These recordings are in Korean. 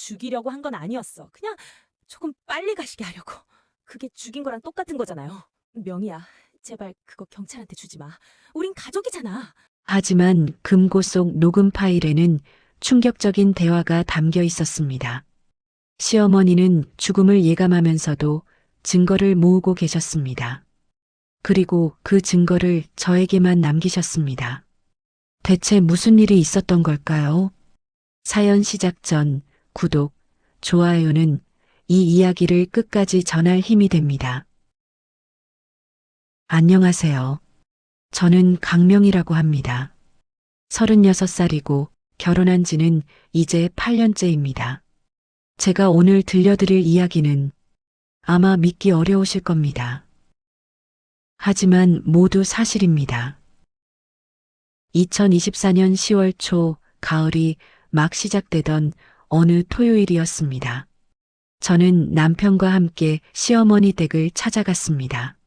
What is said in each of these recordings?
죽이려고 한 건 아니었어. 그냥 조금 빨리 가시게 하려고. 그게 죽인 거랑 똑같은 거잖아요. 명희야, 제발 그거 경찰한테 주지 마. 우린 가족이잖아. 하지만 금고 속 녹음 파일에는 충격적인 대화가 담겨 있었습니다. 시어머니는 죽음을 예감하면서도 증거를 모으고 계셨습니다. 그리고 그 증거를 저에게만 남기셨습니다. 대체 무슨 일이 있었던 걸까요? 사연 시작 전 구독, 좋아요는 이 이야기를 끝까지 전할 힘이 됩니다. 안녕하세요. 저는 강명이라고 합니다. 36살이고 결혼한 지는 이제 8년째입니다. 제가 오늘 들려드릴 이야기는 아마 믿기 어려우실 겁니다. 하지만 모두 사실입니다. 2024년 10월 초 가을이 막 시작되던 어느 토요일이었습니다. 저는 남편과 함께 시어머니 댁을 찾아갔습니다.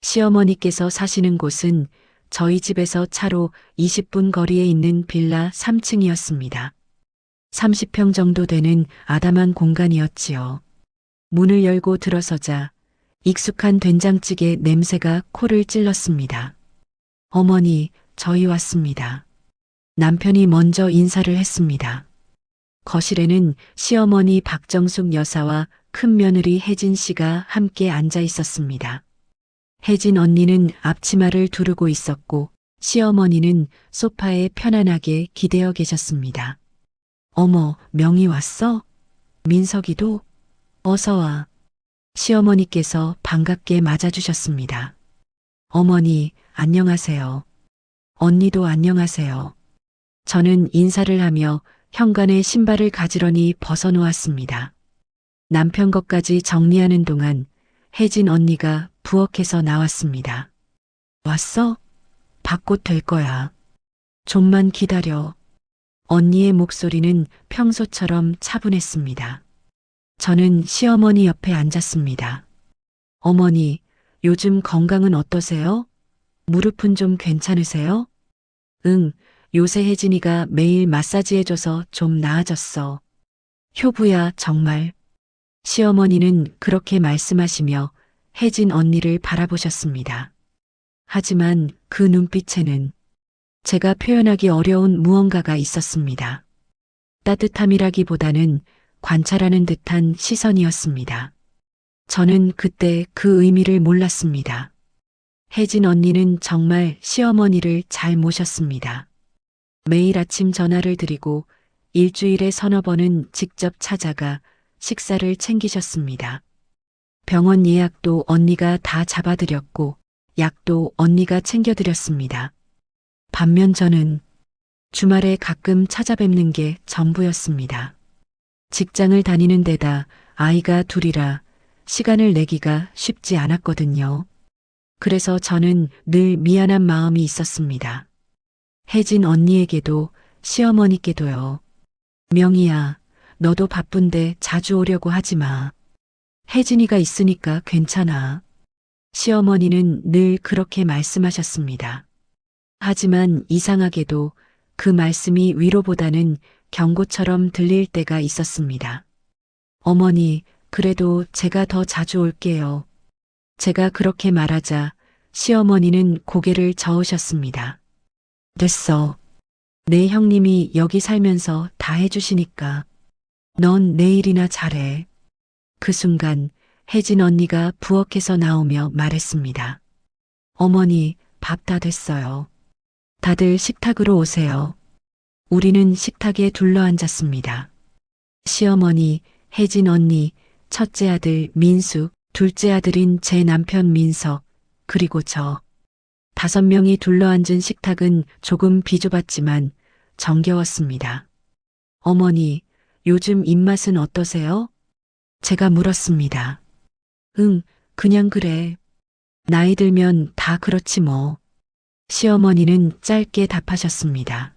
시어머니께서 사시는 곳은 저희 집에서 차로 20분 거리에 있는 빌라 3층이었습니다. 30평 정도 되는 아담한 공간이었지요. 문을 열고 들어서자 익숙한 된장찌개 냄새가 코를 찔렀습니다. 어머니, 저희 왔습니다. 남편이 먼저 인사를 했습니다. 거실에는 시어머니 박정숙 여사와 큰며느리 혜진 씨가 함께 앉아 있었습니다. 혜진 언니는 앞치마를 두르고 있었고 시어머니는 소파에 편안하게 기대어 계셨습니다. 어머, 명희 왔어? 민석이도? 어서 와. 시어머니께서 반갑게 맞아주셨습니다. 어머니, 안녕하세요. 언니도 안녕하세요. 저는 인사를 하며 현관에 신발을 가지런히 벗어놓았습니다. 남편 것까지 정리하는 동안 혜진 언니가 부엌에서 나왔습니다. 왔어? 바꽃 될 거야. 좀만 기다려. 언니의 목소리는 평소처럼 차분했습니다. 저는 시어머니 옆에 앉았습니다. 어머니, 요즘 건강은 어떠세요? 무릎은 좀 괜찮으세요? 응, 요새 혜진이가 매일 마사지해줘서 좀 나아졌어. 효부야, 정말. 시어머니는 그렇게 말씀하시며 혜진 언니를 바라보셨습니다. 하지만 그 눈빛에는 제가 표현하기 어려운 무언가가 있었습니다. 따뜻함이라기보다는 관찰하는 듯한 시선이었습니다. 저는 그때 그 의미를 몰랐습니다. 혜진 언니는 정말 시어머니를 잘 모셨습니다. 매일 아침 전화를 드리고 일주일에 서너 번은 직접 찾아가 식사를 챙기셨습니다. 병원 예약도 언니가 다 잡아드렸고 약도 언니가 챙겨드렸습니다. 반면 저는 주말에 가끔 찾아뵙는 게 전부였습니다. 직장을 다니는 데다 아이가 둘이라 시간을 내기가 쉽지 않았거든요. 그래서 저는 늘 미안한 마음이 있었습니다. 혜진 언니에게도 시어머니께도요. 명희야, 너도 바쁜데 자주 오려고 하지 마. 혜진이가 있으니까 괜찮아. 시어머니는 늘 그렇게 말씀하셨습니다. 하지만 이상하게도 그 말씀이 위로보다는 경고처럼 들릴 때가 있었습니다. 어머니, 그래도 제가 더 자주 올게요. 제가 그렇게 말하자 시어머니는 고개를 저으셨습니다. 됐어. 내 형님이 여기 살면서 다 해주시니까. 넌 내일이나 잘해. 그 순간 혜진 언니가 부엌에서 나오며 말했습니다. 어머니, 밥 다 됐어요. 다들 식탁으로 오세요. 우리는 식탁에 둘러앉았습니다. 시어머니, 혜진 언니, 첫째 아들 민숙, 둘째 아들인 제 남편 민석, 그리고 저. 5명이 둘러앉은 식탁은 조금 비좁았지만 정겨웠습니다. 어머니, 요즘 입맛은 어떠세요? 제가 물었습니다. 응, 그냥 그래. 나이 들면 다 그렇지 뭐. 시어머니는 짧게 답하셨습니다.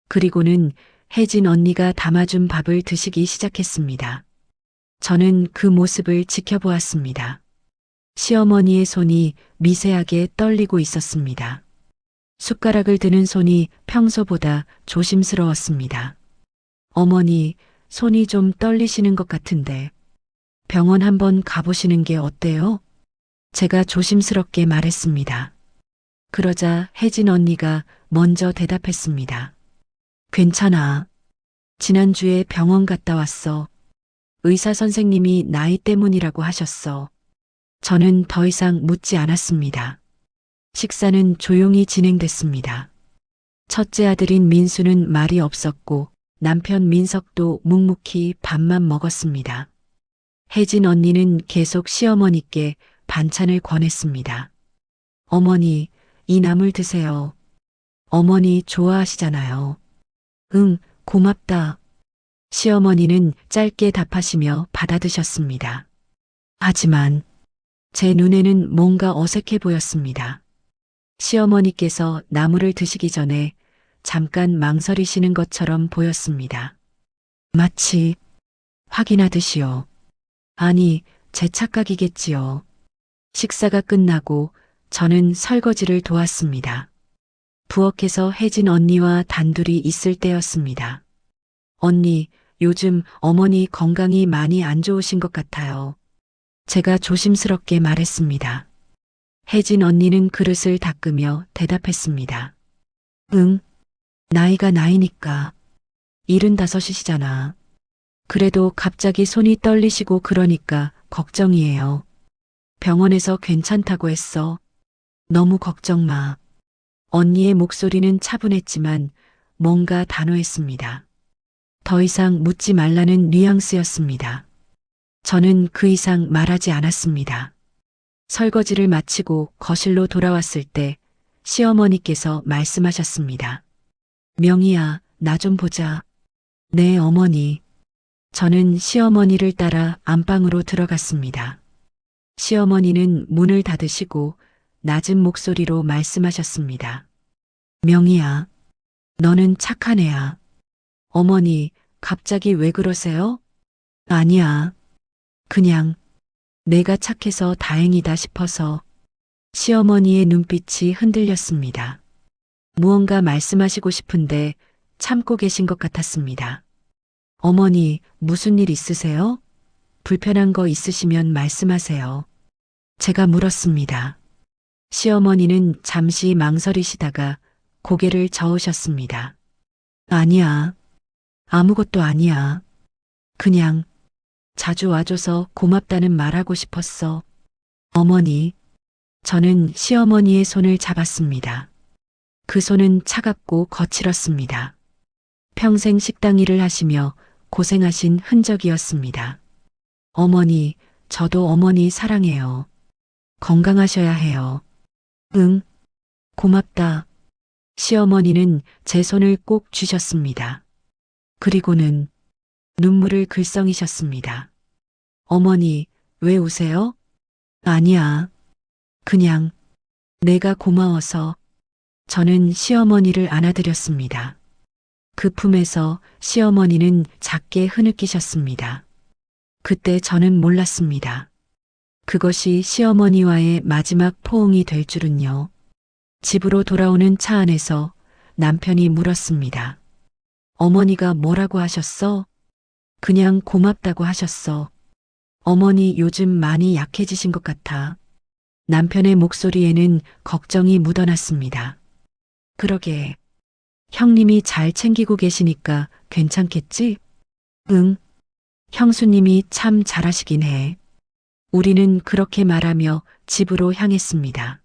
그리고는 혜진 언니가 담아준 밥을 드시기 시작했습니다. 저는 그 모습을 지켜보았습니다. 시어머니의 손이 미세하게 떨리고 있었습니다. 숟가락을 드는 손이 평소보다 조심스러웠습니다. 어머니, 손이 좀 떨리시는 것 같은데 병원 한번 가보시는 게 어때요? 제가 조심스럽게 말했습니다. 그러자 혜진 언니가 먼저 대답했습니다. 괜찮아. 지난주에 병원 갔다 왔어. 의사 선생님이 나이 때문이라고 하셨어. 저는 더 이상 묻지 않았습니다. 식사는 조용히 진행됐습니다. 첫째 아들인 민수는 말이 없었고 남편 민석도 묵묵히 밥만 먹었습니다. 혜진 언니는 계속 시어머니께 반찬을 권했습니다. 어머니, 이 나물 드세요. 어머니 좋아하시잖아요. 응, 고맙다. 시어머니는 짧게 답하시며 받아드셨습니다. 하지만 제 눈에는 뭔가 어색해 보였습니다. 시어머니께서 나물을 드시기 전에 잠깐 망설이시는 것처럼 보였습니다. 마치 확인하듯이요. 아니, 제 착각이겠지요. 식사가 끝나고 저는 설거지를 도왔습니다. 부엌에서 혜진 언니와 단둘이 있을 때였습니다. 언니, 요즘 어머니 건강이 많이 안 좋으신 것 같아요. 제가 조심스럽게 말했습니다. 혜진 언니는 그릇을 닦으며 대답했습니다. 응, 나이가 나이니까. 75이시잖아. 그래도 갑자기 손이 떨리시고 그러니까 걱정이에요. 병원에서 괜찮다고 했어. 너무 걱정 마. 언니의 목소리는 차분했지만 뭔가 단호했습니다. 더 이상 묻지 말라는 뉘앙스였습니다. 저는 그 이상 말하지 않았습니다. 설거지를 마치고 거실로 돌아왔을 때 시어머니께서 말씀하셨습니다. 명희야, 나 좀 보자. 네, 어머니. 저는 시어머니를 따라 안방으로 들어갔습니다. 시어머니는 문을 닫으시고 낮은 목소리로 말씀하셨습니다. 명희야, 너는 착한 애야. 어머니, 갑자기 왜 그러세요? 아니야. 그냥 내가 착해서 다행이다 싶어서. 시어머니의 눈빛이 흔들렸습니다. 무언가 말씀하시고 싶은데 참고 계신 것 같았습니다. 어머니, 무슨 일 있으세요? 불편한 거 있으시면 말씀하세요. 제가 물었습니다. 시어머니는 잠시 망설이시다가 고개를 저으셨습니다. 아니야. 아무것도 아니야. 그냥 자주 와줘서 고맙다는 말하고 싶었어. 어머니, 저는 시어머니의 손을 잡았습니다. 그 손은 차갑고 거칠었습니다. 평생 식당 일을 하시며 고생하신 흔적이었습니다. 어머니, 저도 어머니 사랑해요. 건강하셔야 해요. 응, 고맙다. 시어머니는 제 손을 꼭 쥐셨습니다. 그리고는 눈물을 글썽이셨습니다. 어머니, 왜 우세요? 아니야. 그냥 내가 고마워서. 저는 시어머니를 안아드렸습니다. 그 품에서 시어머니는 작게 흐느끼셨습니다. 그때 저는 몰랐습니다. 그것이 시어머니와의 마지막 포옹이 될 줄은요. 집으로 돌아오는 차 안에서 남편이 물었습니다. 어머니가 뭐라고 하셨어? 그냥 고맙다고 하셨어. 어머니 요즘 많이 약해지신 것 같아. 남편의 목소리에는 걱정이 묻어났습니다. 그러게. 형님이 잘 챙기고 계시니까 괜찮겠지? 응. 형수님이 참 잘하시긴 해. 우리는 그렇게 말하며 집으로 향했습니다.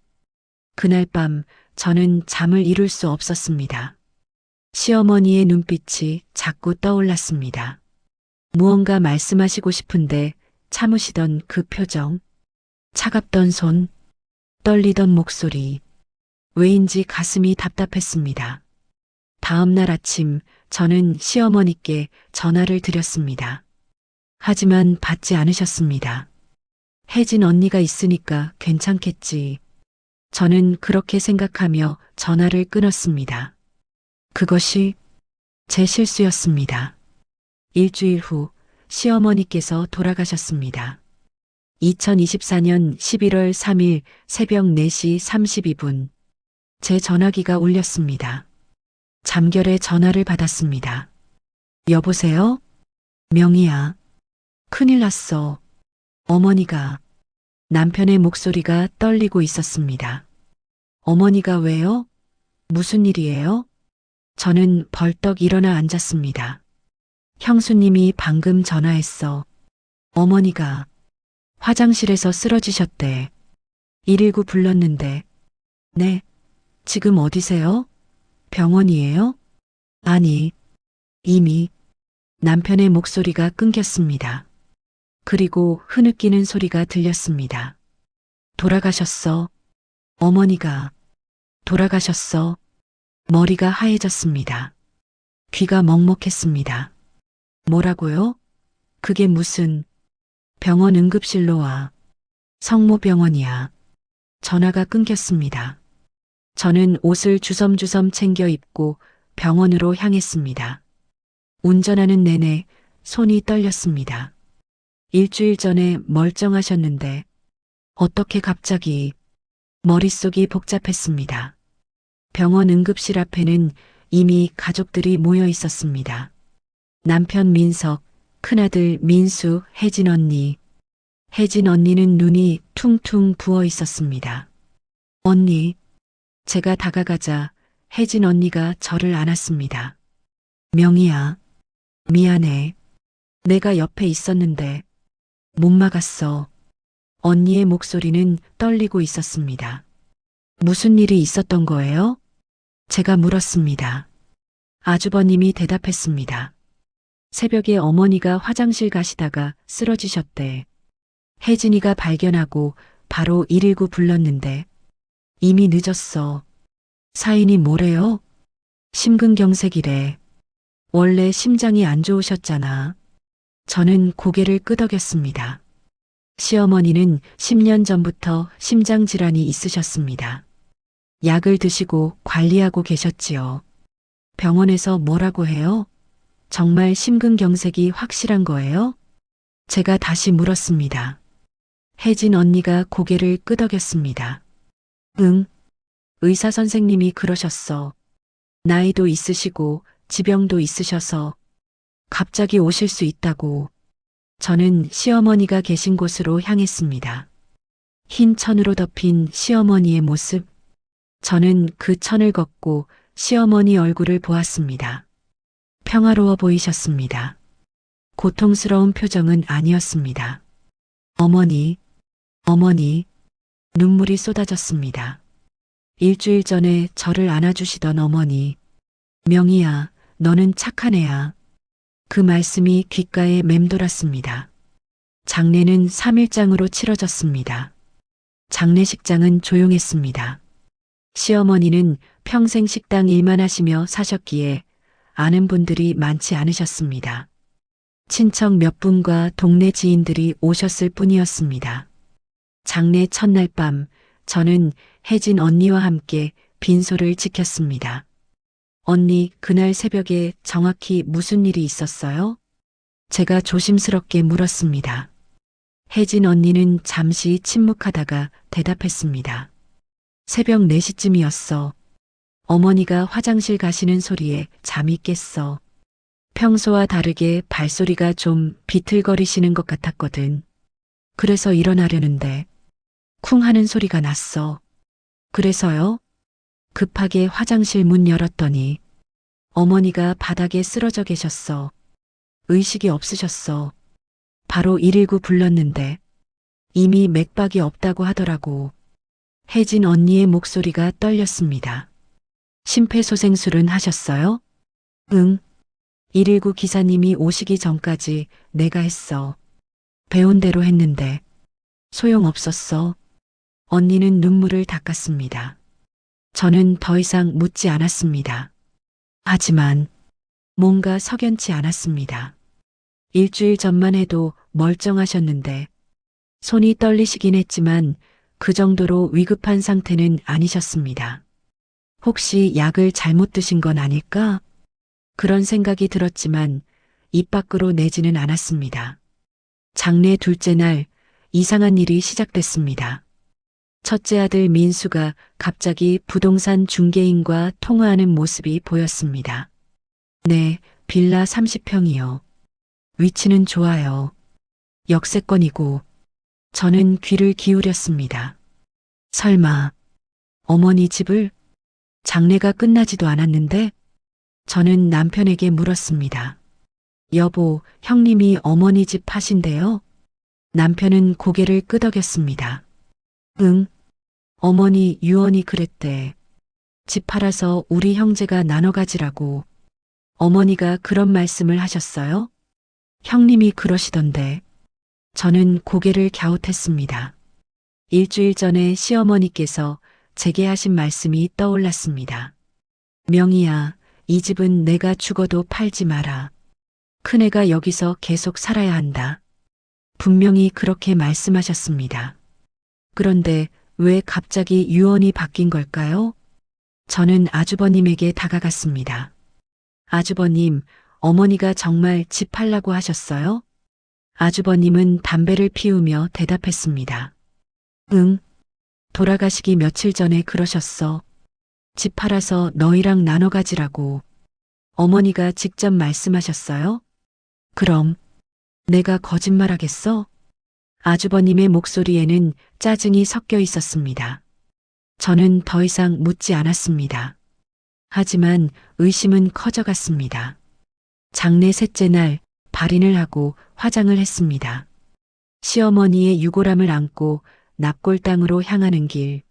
그날 밤 저는 잠을 이룰 수 없었습니다. 시어머니의 눈빛이 자꾸 떠올랐습니다. 무언가 말씀하시고 싶은데 참으시던 그 표정, 차갑던 손, 떨리던 목소리, 왜인지 가슴이 답답했습니다. 다음 날 아침 저는 시어머니께 전화를 드렸습니다. 하지만 받지 않으셨습니다. 혜진 언니가 있으니까 괜찮겠지. 저는 그렇게 생각하며 전화를 끊었습니다. 그것이 제 실수였습니다. 일주일 후 시어머니께서 돌아가셨습니다. 2024년 11월 3일 새벽 4시 32분. 제 전화기가 울렸습니다. 잠결에 전화를 받았습니다. 여보세요? 명희야, 큰일 났어. 어머니가. 남편의 목소리가 떨리고 있었습니다. 어머니가 왜요? 무슨 일이에요? 저는 벌떡 일어나 앉았습니다. 형수님이 방금 전화했어. 어머니가 화장실에서 쓰러지셨대. 119 불렀는데. 네, 지금 어디세요? 병원이에요? 아니, 이미. 남편의 목소리가 끊겼습니다. 그리고 흐느끼는 소리가 들렸습니다. 돌아가셨어. 어머니가 돌아가셨어. 머리가 하얘졌습니다. 귀가 먹먹했습니다. 뭐라고요? 그게 무슨 병원 응급실로 와. 성모병원이야. 전화가 끊겼습니다. 저는 옷을 주섬주섬 챙겨 입고 병원으로 향했습니다. 운전하는 내내 손이 떨렸습니다. 일주일 전에 멀쩡하셨는데 어떻게 갑자기 머릿속이 복잡했습니다. 병원 응급실 앞에는 이미 가족들이 모여 있었습니다. 남편 민석, 큰아들 민수, 혜진 언니. 혜진 언니는 눈이 퉁퉁 부어 있었습니다. 언니, 제가 다가가자 혜진 언니가 저를 안았습니다. 명희야, 미안해. 내가 옆에 있었는데 못 막았어. 언니의 목소리는 떨리고 있었습니다. 무슨 일이 있었던 거예요? 제가 물었습니다. 아주버님이 대답했습니다. 새벽에 어머니가 화장실 가시다가 쓰러지셨대. 혜진이가 발견하고 바로 119 불렀는데 이미 늦었어. 사인이 뭐래요? 심근경색이래. 원래 심장이 안 좋으셨잖아. 저는 고개를 끄덕였습니다. 시어머니는 10년 전부터 심장질환이 있으셨습니다. 약을 드시고 관리하고 계셨지요. 병원에서 뭐라고 해요? 정말 심근경색이 확실한 거예요? 제가 다시 물었습니다. 혜진 언니가 고개를 끄덕였습니다. 응, 의사 선생님이 그러셨어. 나이도 있으시고 지병도 있으셔서 갑자기 오실 수 있다고. 저는 시어머니가 계신 곳으로 향했습니다. 흰 천으로 덮인 시어머니의 모습. 저는 그 천을 걷고 시어머니 얼굴을 보았습니다. 평화로워 보이셨습니다. 고통스러운 표정은 아니었습니다. 어머니, 어머니, 눈물이 쏟아졌습니다. 일주일 전에 저를 안아주시던 어머니. 명희야, 너는 착한 애야. 그 말씀이 귓가에 맴돌았습니다. 장례는 3일장으로 치러졌습니다. 장례식장은 조용했습니다. 시어머니는 평생 식당 일만 하시며 사셨기에 아는 분들이 많지 않으셨습니다. 친척 몇 분과 동네 지인들이 오셨을 뿐이었습니다. 장례 첫날 밤 저는 혜진 언니와 함께 빈소를 지켰습니다. 언니, 그날 새벽에 정확히 무슨 일이 있었어요? 제가 조심스럽게 물었습니다. 혜진 언니는 잠시 침묵하다가 대답했습니다. 새벽 4시쯤이었어. 어머니가 화장실 가시는 소리에 잠이 깼어. 평소와 다르게 발소리가 좀 비틀거리시는 것 같았거든. 그래서 일어나려는데 쿵 하는 소리가 났어. 그래서요? 급하게 화장실 문 열었더니 어머니가 바닥에 쓰러져 계셨어. 의식이 없으셨어. 바로 119 불렀는데 이미 맥박이 없다고 하더라고. 혜진 언니의 목소리가 떨렸습니다. 심폐소생술은 하셨어요? 응. 119 기사님이 오시기 전까지 내가 했어. 배운 대로 했는데 소용없었어. 언니는 눈물을 닦았습니다. 저는 더 이상 묻지 않았습니다. 하지만 뭔가 석연치 않았습니다. 일주일 전만 해도 멀쩡하셨는데 손이 떨리시긴 했지만 그 정도로 위급한 상태는 아니셨습니다. 혹시 약을 잘못 드신 건 아닐까? 그런 생각이 들었지만 입 밖으로 내지는 않았습니다. 장례 둘째 날 이상한 일이 시작됐습니다. 첫째 아들 민수가 갑자기 부동산 중개인과 통화하는 모습이 보였습니다. 네, 빌라 30평이요. 위치는 좋아요. 역세권이고 저는 귀를 기울였습니다. 설마 어머니 집을? 장례가 끝나지도 않았는데 저는 남편에게 물었습니다. 여보, 형님이 어머니 집 파신대요? 남편은 고개를 끄덕였습니다. 응, 어머니 유언이 그랬대. 집 팔아서 우리 형제가 나눠 가지라고. 어머니가 그런 말씀을 하셨어요? 형님이 그러시던데. 저는 고개를 갸웃했습니다. 일주일 전에 시어머니께서 제게 하신 말씀이 떠올랐습니다. 명희야, 이 집은 내가 죽어도 팔지 마라. 큰애가 여기서 계속 살아야 한다. 분명히 그렇게 말씀하셨습니다. 그런데 왜 갑자기 유언이 바뀐 걸까요? 저는 아주버님에게 다가갔습니다. 아주버님, 어머니가 정말 집 팔라고 하셨어요? 아주버님은 담배를 피우며 대답했습니다. 응, 돌아가시기 며칠 전에 그러셨어. 집 팔아서 너희랑 나눠 가지라고. 어머니가 직접 말씀하셨어요? 그럼 내가 거짓말하겠어? 아주버님의 목소리에는 짜증이 섞여 있었습니다. 저는 더 이상 묻지 않았습니다. 하지만 의심은 커져갔습니다. 장례 셋째 날 발인을 하고 화장을 했습니다. 시어머니의 유골함을 안고 납골당으로 향하는 길.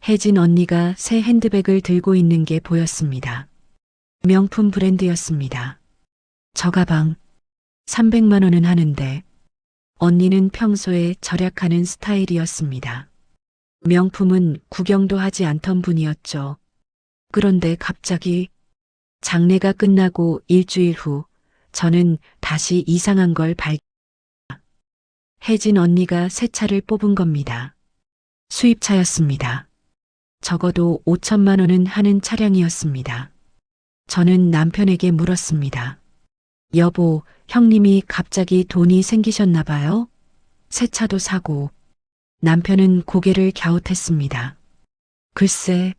혜진 언니가 새 핸드백을 들고 있는 게 보였습니다. 명품 브랜드였습니다. 저 가방 300만 원은 하는데 언니는 평소에 절약하는 스타일이었습니다. 명품은 구경도 하지 않던 분이었죠. 그런데 갑자기 장례가 끝나고 일주일 후 저는 다시 이상한 걸 혜진 언니가 새 차를 뽑은 겁니다. 수입차였습니다. 적어도 5천만 원은 하는 차량이었습니다. 저는 남편에게 물었습니다. 여보, 형님이 갑자기 돈이 생기셨나 봐요? 새 차도 사고. 남편은 고개를 갸웃했습니다. 글쎄,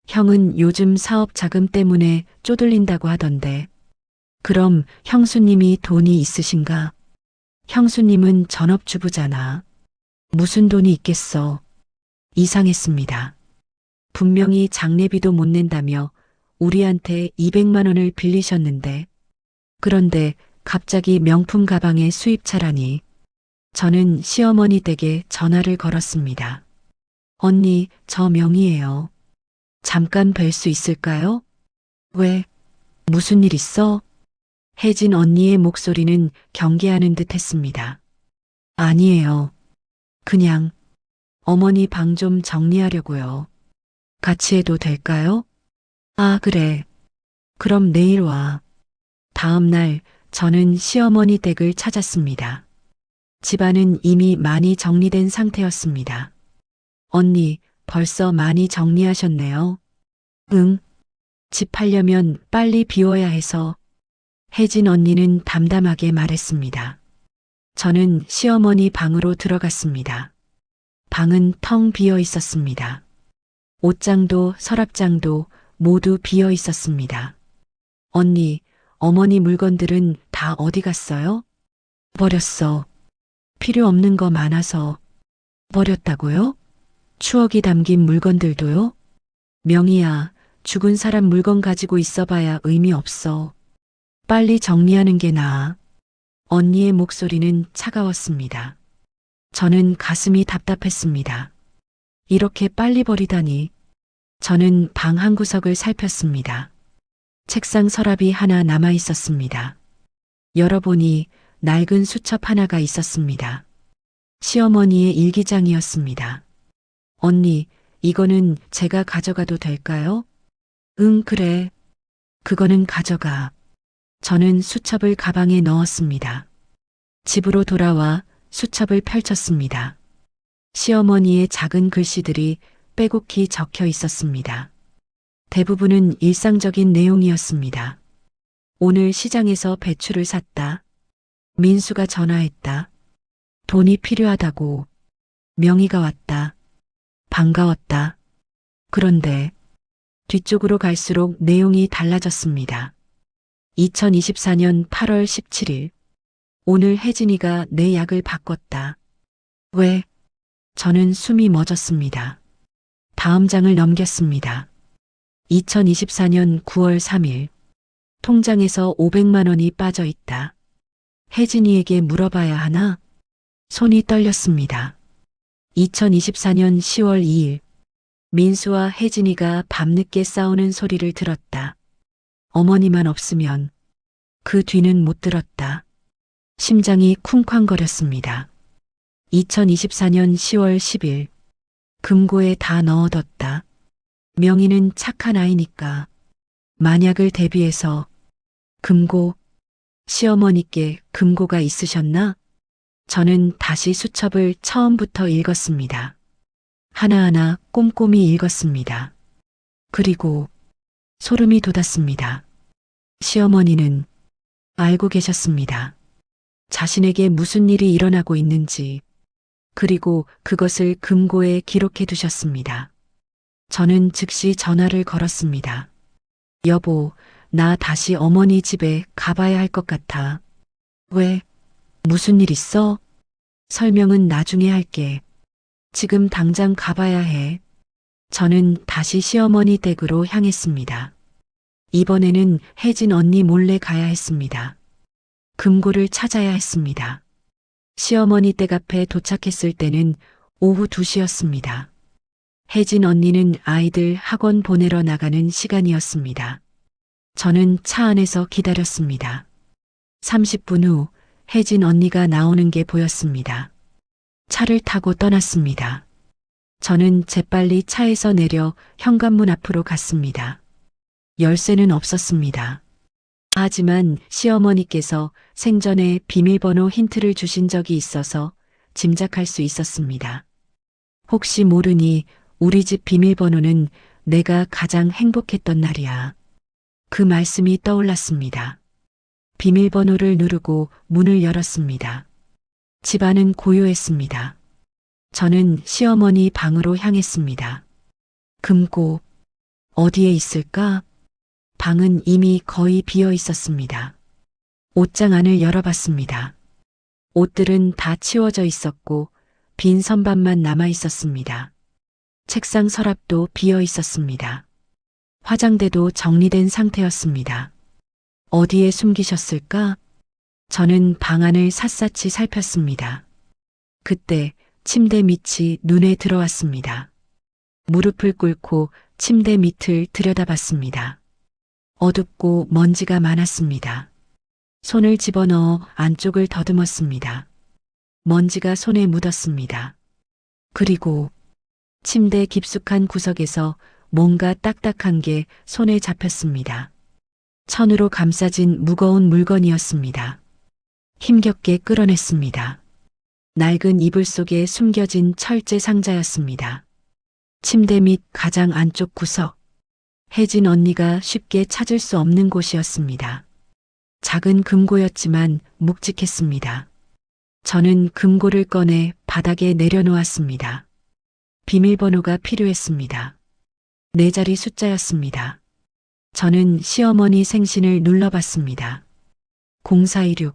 형은 요즘 사업 자금 때문에 쪼들린다고 하던데. 그럼 형수님이 돈이 있으신가? 형수님은 전업주부잖아. 무슨 돈이 있겠어. 이상했습니다. 분명히 장례비도 못 낸다며 우리한테 200만 원을 빌리셨는데. 그런데 갑자기 명품 가방에 수입차라니. 저는 시어머니 댁에 전화를 걸었습니다. 언니, 저 명희예요. 잠깐 뵐 수 있을까요? 왜? 무슨 일 있어? 혜진 언니의 목소리는 경계하는 듯 했습니다. 아니에요. 그냥 어머니 방 좀 정리하려고요. 같이 해도 될까요? 아, 그래. 그럼 내일 와. 다음 날 저는 시어머니 댁을 찾았습니다. 집안은 이미 많이 정리된 상태였습니다. 언니, 벌써 많이 정리하셨네요. 응. 집 팔려면 빨리 비워야 해서. 혜진 언니는 담담하게 말했습니다. 저는 시어머니 방으로 들어갔습니다. 방은 텅 비어 있었습니다. 옷장도 서랍장도 모두 비어 있었습니다. 언니, 어머니 물건들은 다 어디 갔어요? 버렸어. 필요 없는 거 많아서. 버렸다고요? 추억이 담긴 물건들도요? 명희야, 죽은 사람 물건 가지고 있어봐야 의미 없어. 빨리 정리하는 게 나아. 언니의 목소리는 차가웠습니다. 저는 가슴이 답답했습니다. 이렇게 빨리 버리다니. 저는 방 한 구석을 살폈습니다. 책상 서랍이 하나 남아 있었습니다. 열어보니 낡은 수첩 하나가 있었습니다. 시어머니의 일기장이었습니다. 언니, 이거는 제가 가져가도 될까요? 응, 그래. 그거는 가져가. 저는 수첩을 가방에 넣었습니다. 집으로 돌아와 수첩을 펼쳤습니다. 시어머니의 작은 글씨들이 빼곡히 적혀 있었습니다. 대부분은 일상적인 내용이었습니다. 오늘 시장에서 배추를 샀다. 민수가 전화했다. 돈이 필요하다고. 명희가 왔다. 반가웠다. 그런데 뒤쪽으로 갈수록 내용이 달라졌습니다. 2024년 8월 17일 오늘 혜진이가 내 약을 바꿨다. 왜? 저는 숨이 멎었습니다. 다음 장을 넘겼습니다. 2024년 9월 3일. 통장에서 500만 원이 빠져 있다. 혜진이에게 물어봐야 하나? 손이 떨렸습니다. 2024년 10월 2일. 민수와 혜진이가 밤늦게 싸우는 소리를 들었다. 어머니만 없으면 그 뒤는 못 들었다. 심장이 쿵쾅거렸습니다. 2024년 10월 10일. 금고에 다 넣어뒀다. 명희는 착한 아이니까 만약을 대비해서 금고, 시어머니께 금고가 있으셨나? 저는 다시 수첩을 처음부터 읽었습니다. 하나하나 꼼꼼히 읽었습니다. 그리고 소름이 돋았습니다. 시어머니는 알고 계셨습니다. 자신에게 무슨 일이 일어나고 있는지, 그리고 그것을 금고에 기록해 두셨습니다. 저는 즉시 전화를 걸었습니다. 여보, 나 다시 어머니 집에 가봐야 할 것 같아. 왜? 무슨 일 있어? 설명은 나중에 할게. 지금 당장 가봐야 해. 저는 다시 시어머니 댁으로 향했습니다. 이번에는 혜진 언니 몰래 가야 했습니다. 금고를 찾아야 했습니다. 시어머니 댁 앞에 도착했을 때는 오후 2시였습니다. 혜진 언니는 아이들 학원 보내러 나가는 시간이었습니다. 저는 차 안에서 기다렸습니다. 30분 후 혜진 언니가 나오는 게 보였습니다. 차를 타고 떠났습니다. 저는 재빨리 차에서 내려 현관문 앞으로 갔습니다. 열쇠는 없었습니다. 하지만 시어머니께서 생전에 비밀번호 힌트를 주신 적이 있어서 짐작할 수 있었습니다. 혹시 모르니 우리 집 비밀번호는 내가 가장 행복했던 날이야. 그 말씀이 떠올랐습니다. 비밀번호를 누르고 문을 열었습니다. 집안은 고요했습니다. 저는 시어머니 방으로 향했습니다. 금고, 어디에 있을까? 방은 이미 거의 비어 있었습니다. 옷장 안을 열어봤습니다. 옷들은 다 치워져 있었고 빈 선반만 남아 있었습니다. 책상 서랍도 비어 있었습니다. 화장대도 정리된 상태였습니다. 어디에 숨기셨을까? 저는 방 안을 샅샅이 살폈습니다. 그때 침대 밑이 눈에 들어왔습니다. 무릎을 꿇고 침대 밑을 들여다봤습니다. 어둡고 먼지가 많았습니다. 손을 집어넣어 안쪽을 더듬었습니다. 먼지가 손에 묻었습니다. 그리고 침대 깊숙한 구석에서 뭔가 딱딱한 게 손에 잡혔습니다. 천으로 감싸진 무거운 물건이었습니다. 힘겹게 끌어냈습니다. 낡은 이불 속에 숨겨진 철제 상자였습니다. 침대 밑 가장 안쪽 구석. 혜진 언니가 쉽게 찾을 수 없는 곳이었습니다. 작은 금고였지만 묵직했습니다. 저는 금고를 꺼내 바닥에 내려놓았습니다. 비밀번호가 필요했습니다. 4자리 숫자였습니다. 저는 시어머니 생신을 눌러봤습니다. 0416.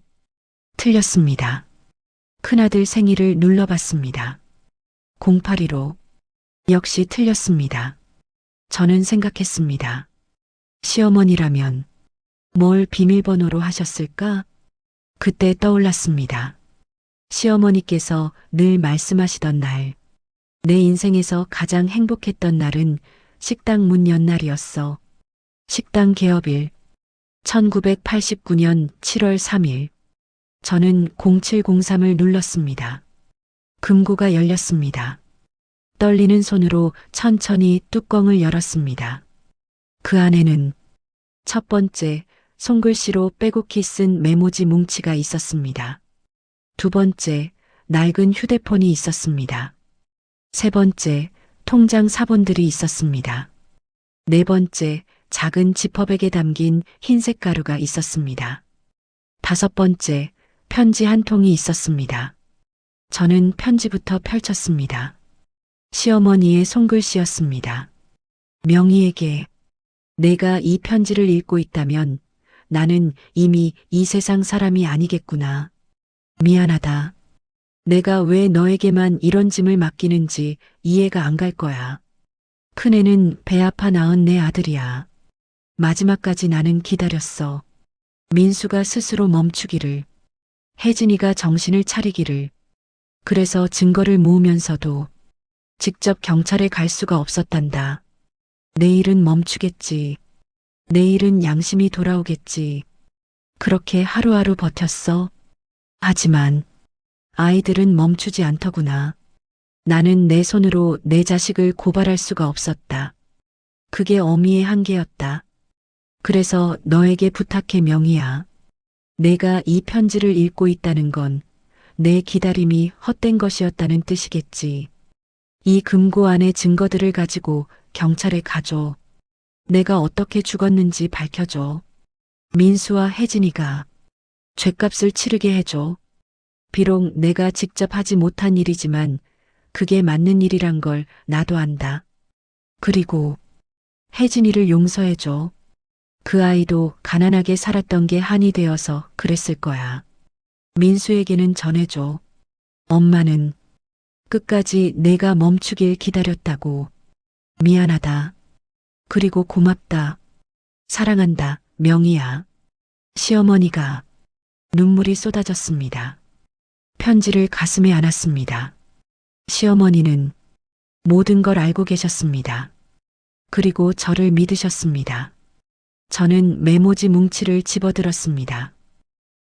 틀렸습니다. 큰아들 생일을 눌러봤습니다. 0815. 역시 틀렸습니다. 저는 생각했습니다. 시어머니라면 뭘 비밀번호로 하셨을까? 그때 떠올랐습니다. 시어머니께서 늘 말씀하시던 날, 내 인생에서 가장 행복했던 날은 식당 문 연 날이었어. 식당 개업일 1989년 7월 3일. 저는 0703을 눌렀습니다. 금고가 열렸습니다. 떨리는 손으로 천천히 뚜껑을 열었습니다. 그 안에는 첫 번째, 손글씨로 빼곡히 쓴 메모지 뭉치가 있었습니다. 두 번째, 낡은 휴대폰이 있었습니다. 세 번째, 통장 사본들이 있었습니다. 네 번째, 작은 지퍼백에 담긴 흰색 가루가 있었습니다. 다섯 번째, 편지 한 통이 있었습니다. 저는 편지부터 펼쳤습니다. 시어머니의 손글씨였습니다. 명희에게 내가 이 편지를 읽고 있다면 나는 이미 이 세상 사람이 아니겠구나. 미안하다. 내가 왜 너에게만 이런 짐을 맡기는지 이해가 안 갈 거야. 큰애는 배 아파 낳은 내 아들이야. 마지막까지 나는 기다렸어. 민수가 스스로 멈추기를, 혜진이가 정신을 차리기를. 그래서 증거를 모으면서도 직접 경찰에 갈 수가 없었단다. 내일은 멈추겠지. 내일은 양심이 돌아오겠지. 그렇게 하루하루 버텼어. 하지만 아이들은 멈추지 않더구나. 나는 내 손으로 내 자식을 고발할 수가 없었다. 그게 어미의 한계였다. 그래서 너에게 부탁해 명희야. 내가 이 편지를 읽고 있다는 건 내 기다림이 헛된 것이었다는 뜻이겠지. 이 금고 안의 증거들을 가지고 경찰에 가줘. 내가 어떻게 죽었는지 밝혀줘. 민수와 혜진이가 죗값을 치르게 해줘. 비록 내가 직접 하지 못한 일이지만 그게 맞는 일이란 걸 나도 안다. 그리고 혜진이를 용서해줘. 그 아이도 가난하게 살았던 게 한이 되어서 그랬을 거야. 민수에게는 전해줘. 엄마는 끝까지 내가 멈추길 기다렸다고. 미안하다. 그리고 고맙다. 사랑한다. 명희야. 시어머니가 눈물이 쏟아졌습니다. 편지를 가슴에 안았습니다. 시어머니는 모든 걸 알고 계셨습니다. 그리고 저를 믿으셨습니다. 저는 메모지 뭉치를 집어들었습니다.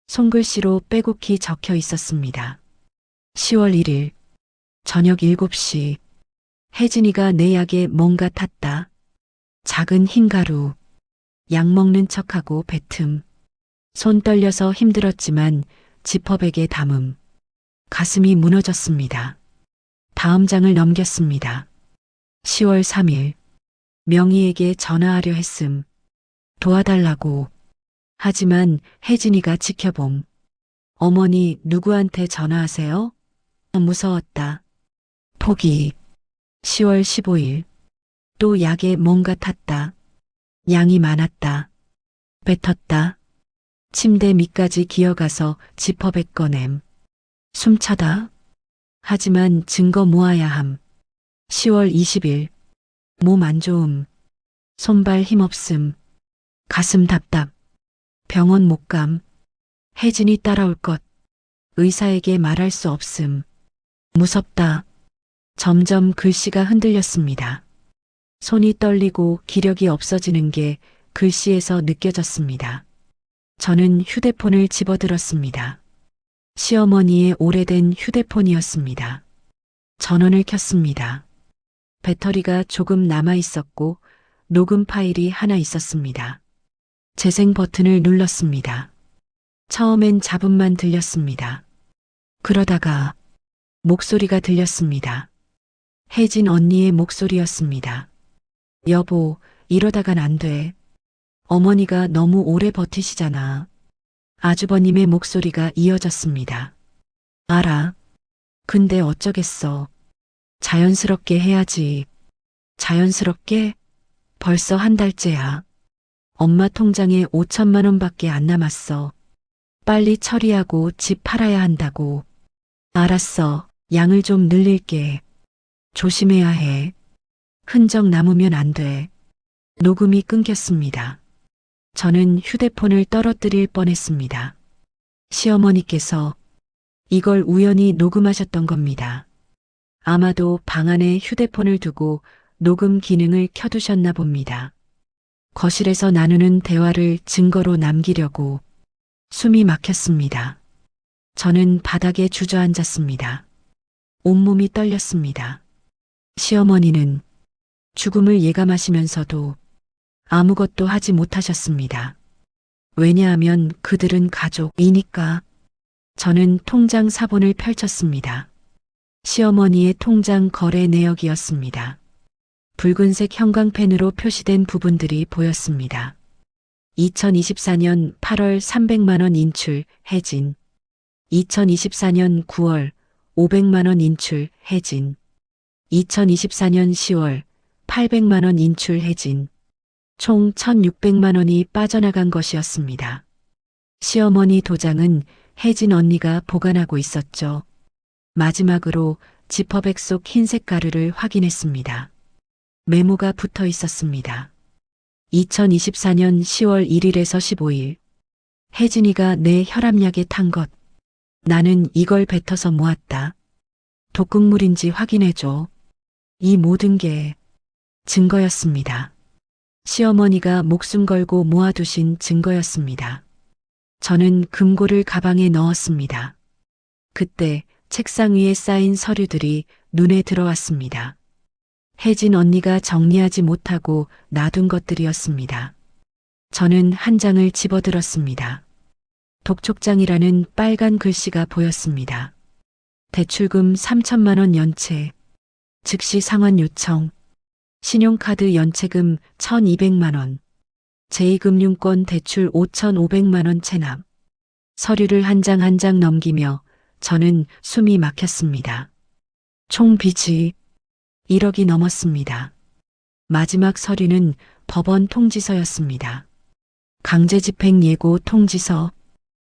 손글씨로 빼곡히 적혀 있었습니다. 10월 1일 저녁 7시 혜진이가 내 약에 뭔가 탔다. 작은 흰 가루. 약 먹는 척하고 뱉음. 손 떨려서 힘들었지만 지퍼백에 담음. 가슴이 무너졌습니다. 다음 장을 넘겼습니다. 10월 3일 명희에게 전화하려 했음. 도와달라고. 하지만 혜진이가 지켜봄. 어머니 누구한테 전화하세요? 무서웠다. 포기. 10월 15일 또 약에 뭔가 탔다. 양이 많았다. 뱉었다. 침대 밑까지 기어가서 지퍼백 꺼냄. 숨차다. 하지만 증거 모아야 함. 10월 20일 몸 안 좋음. 손발 힘없음. 가슴 답답. 병원 못 감. 혜진이 따라올 것. 의사에게 말할 수 없음. 무섭다. 점점 글씨가 흔들렸습니다. 손이 떨리고 기력이 없어지는 게 글씨에서 느껴졌습니다. 저는 휴대폰을 집어들었습니다. 시어머니의 오래된 휴대폰이었습니다. 전원을 켰습니다. 배터리가 조금 남아 있었고 녹음 파일이 하나 있었습니다. 재생 버튼을 눌렀습니다. 처음엔 잡음만 들렸습니다. 그러다가 목소리가 들렸습니다. 혜진 언니의 목소리였습니다. 여보, 이러다간 안 돼. 어머니가 너무 오래 버티시잖아. 아주버님의 목소리가 이어졌습니다. 알아. 근데 어쩌겠어. 자연스럽게 해야지. 자연스럽게? 벌써 한 달째야. 엄마 통장에 5천만 원밖에 안 남았어. 빨리 처리하고 집 팔아야 한다고. 알았어. 양을 좀 늘릴게. 조심해야 해. 흔적 남으면 안 돼. 녹음이 끊겼습니다. 저는 휴대폰을 떨어뜨릴 뻔했습니다. 시어머니께서 이걸 우연히 녹음하셨던 겁니다. 아마도 방 안에 휴대폰을 두고 녹음 기능을 켜두셨나 봅니다. 거실에서 나누는 대화를 증거로 남기려고. 숨이 막혔습니다. 저는 바닥에 주저앉았습니다. 온몸이 떨렸습니다. 시어머니는 죽음을 예감하시면서도 아무것도 하지 못하셨습니다. 왜냐하면 그들은 가족이니까. 저는 통장 사본을 펼쳤습니다. 시어머니의 통장 거래 내역이었습니다. 붉은색 형광펜으로 표시된 부분들이 보였습니다. 2024년 8월 300만 원 인출 혜진. 2024년 9월 500만 원 인출 혜진. 2024년 10월 800만 원 인출 혜진. 총 1,600만 원이 빠져나간 것이었습니다. 시어머니 도장은 혜진 언니가 보관하고 있었죠. 마지막으로 지퍼백 속 흰색 가루를 확인했습니다. 메모가 붙어 있었습니다. 2024년 10월 1일에서 15일. 혜진이가 내 혈압약에 탄 것. 나는 이걸 뱉어서 모았다. 독극물인지 확인해줘. 이 모든 게 증거였습니다. 시어머니가 목숨 걸고 모아두신 증거였습니다. 저는 금고를 가방에 넣었습니다. 그때 책상 위에 쌓인 서류들이 눈에 들어왔습니다. 혜진 언니가 정리하지 못하고 놔둔 것들이었습니다. 저는 한 장을 집어들었습니다. 독촉장이라는 빨간 글씨가 보였습니다. 대출금 3천만 원 연체, 즉시 상환 요청, 신용카드 연체금 1,200만 원, 제2금융권 대출 5,500만 원 체납. 서류를 한 장 한 장 넘기며 저는 숨이 막혔습니다. 총 빚이 1억이 넘었습니다. 마지막 서류는 법원 통지서였습니다. 강제집행 예고 통지서.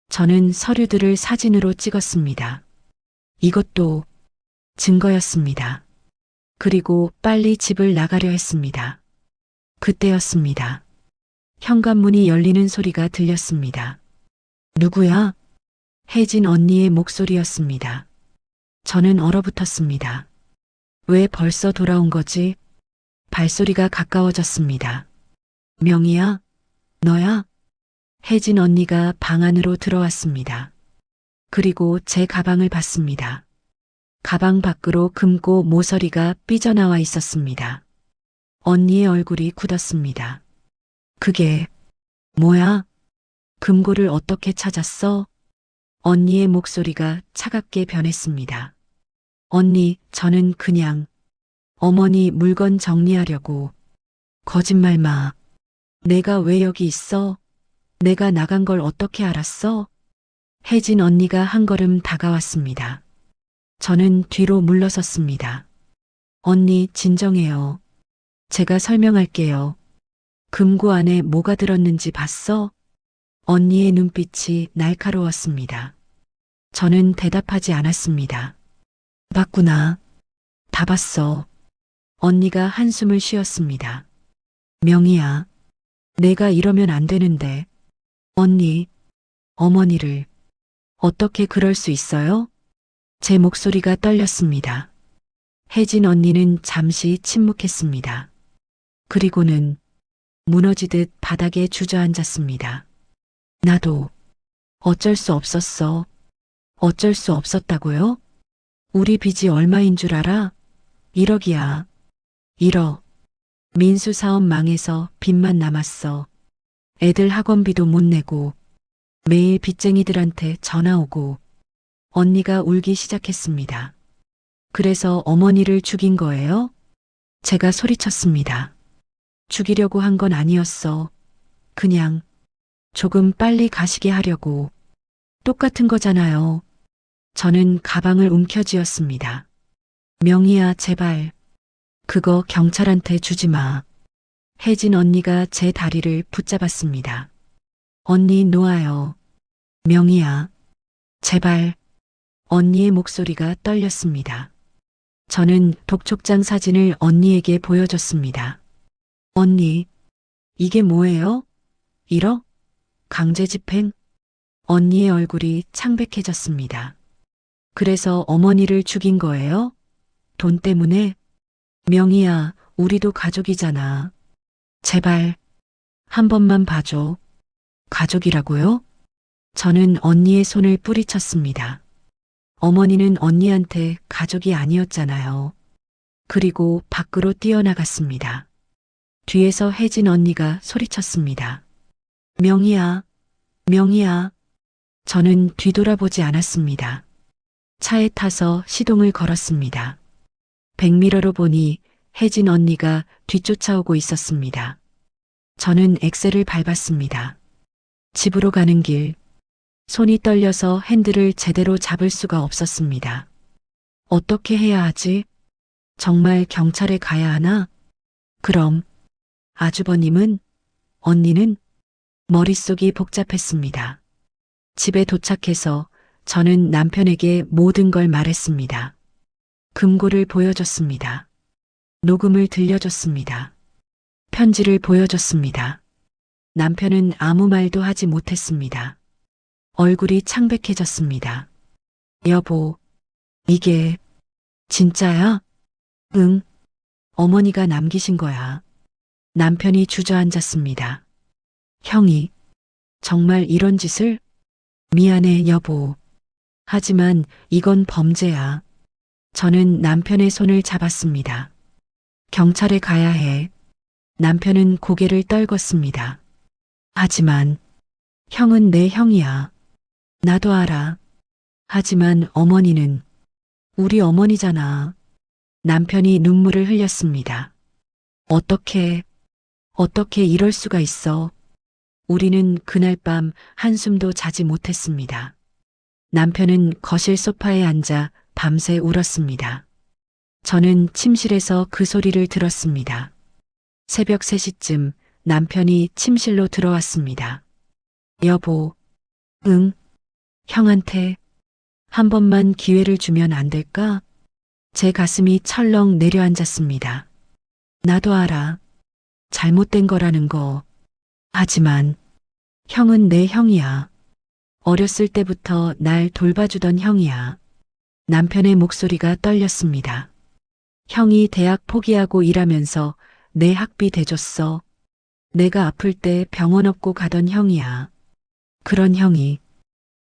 저는 서류들을 사진으로 찍었습니다. 이것도 증거였습니다. 그리고 빨리 집을 나가려 했습니다. 그때였습니다. 현관문이 열리는 소리가 들렸습니다. 누구야? 혜진 언니의 목소리였습니다. 저는 얼어붙었습니다. 왜 벌써 돌아온 거지? 발소리가 가까워졌습니다. 명희야? 너야? 혜진 언니가 방 안으로 들어왔습니다. 그리고 제 가방을 봤습니다. 가방 밖으로 금고 모서리가 삐져나와 있었습니다. 언니의 얼굴이 굳었습니다. 그게 뭐야? 금고를 어떻게 찾았어? 언니의 목소리가 차갑게 변했습니다. 언니, 저는 그냥 어머니 물건 정리하려고. 거짓말 마. 내가 왜 여기 있어? 내가 나간 걸 어떻게 알았어? 혜진 언니가 한 걸음 다가왔습니다. 저는 뒤로 물러섰습니다. 언니, 진정해요. 제가 설명할게요. 금고 안에 뭐가 들었는지 봤어? 언니의 눈빛이 날카로웠습니다. 저는 대답하지 않았습니다. 봤구나. 다 봤어. 언니가 한숨을 쉬었습니다. 명희야, 내가 이러면 안 되는데. 언니, 어머니를 어떻게 그럴 수 있어요? 제 목소리가 떨렸습니다. 혜진 언니는 잠시 침묵했습니다. 그리고는 무너지듯 바닥에 주저앉았습니다. 나도 어쩔 수 없었어. 어쩔 수 없었다고요? 우리 빚이 얼마인 줄 알아? 1억이야. 1억. 민수 사업 망해서 빚만 남았어. 애들 학원비도 못 내고 매일 빚쟁이들한테 전화 오고. 언니가 울기 시작했습니다. 그래서 어머니를 죽인 거예요? 제가 소리쳤습니다. 죽이려고 한 건 아니었어. 그냥 조금 빨리 가시게 하려고. 똑같은 거잖아요. 저는 가방을 움켜쥐었습니다. 명희야, 제발. 그거 경찰한테 주지 마. 혜진 언니가 제 다리를 붙잡았습니다. 언니 놓아요. 명희야, 제발. 언니의 목소리가 떨렸습니다. 저는 독촉장 사진을 언니에게 보여줬습니다. 언니, 이게 뭐예요? 1억? 강제집행? 언니의 얼굴이 창백해졌습니다. 그래서 어머니를 죽인 거예요? 돈 때문에? 명희야, 우리도 가족이잖아. 제발, 한 번만 봐줘. 가족이라고요? 저는 언니의 손을 뿌리쳤습니다. 어머니는 언니한테 가족이 아니었잖아요. 그리고 밖으로 뛰어나갔습니다. 뒤에서 혜진 언니가 소리쳤습니다. 명희야, 명희야. 저는 뒤돌아보지 않았습니다. 차에 타서 시동을 걸었습니다. 백미러로 보니 혜진 언니가 뒤쫓아오고 있었습니다. 저는 엑셀을 밟았습니다. 집으로 가는 길, 손이 떨려서 핸들을 제대로 잡을 수가 없었습니다. 어떻게 해야 하지? 정말 경찰에 가야 하나? 그럼 아주버님은? 언니는? 머릿속이 복잡했습니다. 집에 도착해서 저는 남편에게 모든 걸 말했습니다. 금고를 보여줬습니다. 녹음을 들려줬습니다. 편지를 보여줬습니다. 남편은 아무 말도 하지 못했습니다. 얼굴이 창백해졌습니다. 여보, 이게 진짜야? 응. 어머니가 남기신 거야. 남편이 주저앉았습니다. 형이 정말 이런 짓을? 미안해, 여보. 하지만 이건 범죄야. 저는 남편의 손을 잡았습니다. 경찰에 가야 해. 남편은 고개를 떨궜습니다. 하지만 형은 내 형이야. 나도 알아. 하지만 어머니는 우리 어머니잖아. 남편이 눈물을 흘렸습니다. 어떻게 이럴 수가 있어. 우리는 그날 밤 한숨도 자지 못했습니다. 남편은 거실 소파에 앉아 밤새 울었습니다. 저는 침실에서 그 소리를 들었습니다. 새벽 3시쯤 남편이 침실로 들어왔습니다. 여보, 응, 형한테 한 번만 기회를 주면 안 될까? 제 가슴이 철렁 내려앉았습니다. 나도 알아. 잘못된 거라는 거. 하지만 형은 내 형이야. 어렸을 때부터 날 돌봐주던 형이야. 남편의 목소리가 떨렸습니다. 형이 대학 포기하고 일하면서 내 학비 대줬어. 내가 아플 때 병원 없고 가던 형이야. 그런 형이.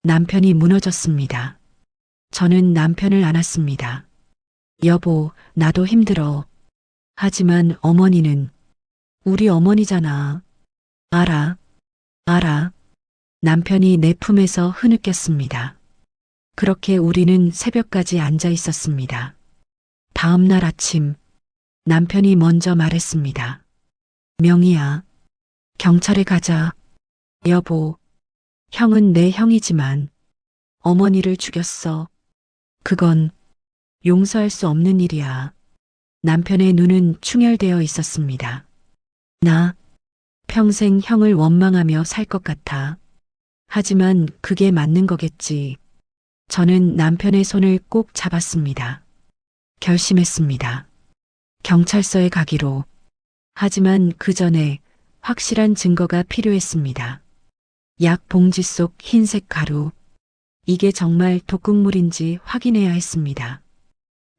남편이 무너졌습니다. 저는 남편을 안았습니다. 여보, 나도 힘들어. 하지만 어머니는 우리 어머니잖아. 알아. 남편이 내 품에서 흐느꼈습니다. 그렇게 우리는 새벽까지 앉아 있었습니다. 다음 날 아침, 남편이 먼저 말했습니다. 명희야, 경찰에 가자. 여보, 형은 내 형이지만 어머니를 죽였어. 그건 용서할 수 없는 일이야. 남편의 눈은 충혈되어 있었습니다. 나 평생 형을 원망하며 살 것 같아. 하지만 그게 맞는 거겠지. 저는 남편의 손을 꼭 잡았습니다. 결심했습니다. 경찰서에 가기로. 하지만 그 전에 확실한 증거가 필요했습니다. 약 봉지 속 흰색 가루. 이게 정말 독극물인지 확인해야 했습니다.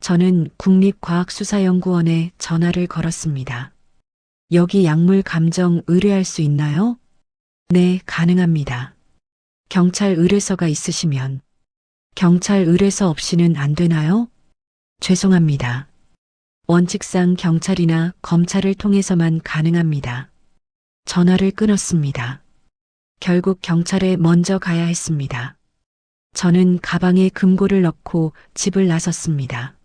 저는 국립과학수사연구원에 전화를 걸었습니다. 여기 약물 감정 의뢰할 수 있나요? 네, 가능합니다. 경찰 의뢰서가 있으시면. 경찰 의뢰서 없이는 안 되나요? 죄송합니다. 원칙상 경찰이나 검찰을 통해서만 가능합니다. 전화를 끊었습니다. 결국 경찰에 먼저 가야 했습니다. 저는 가방에 금고를 넣고 집을 나섰습니다.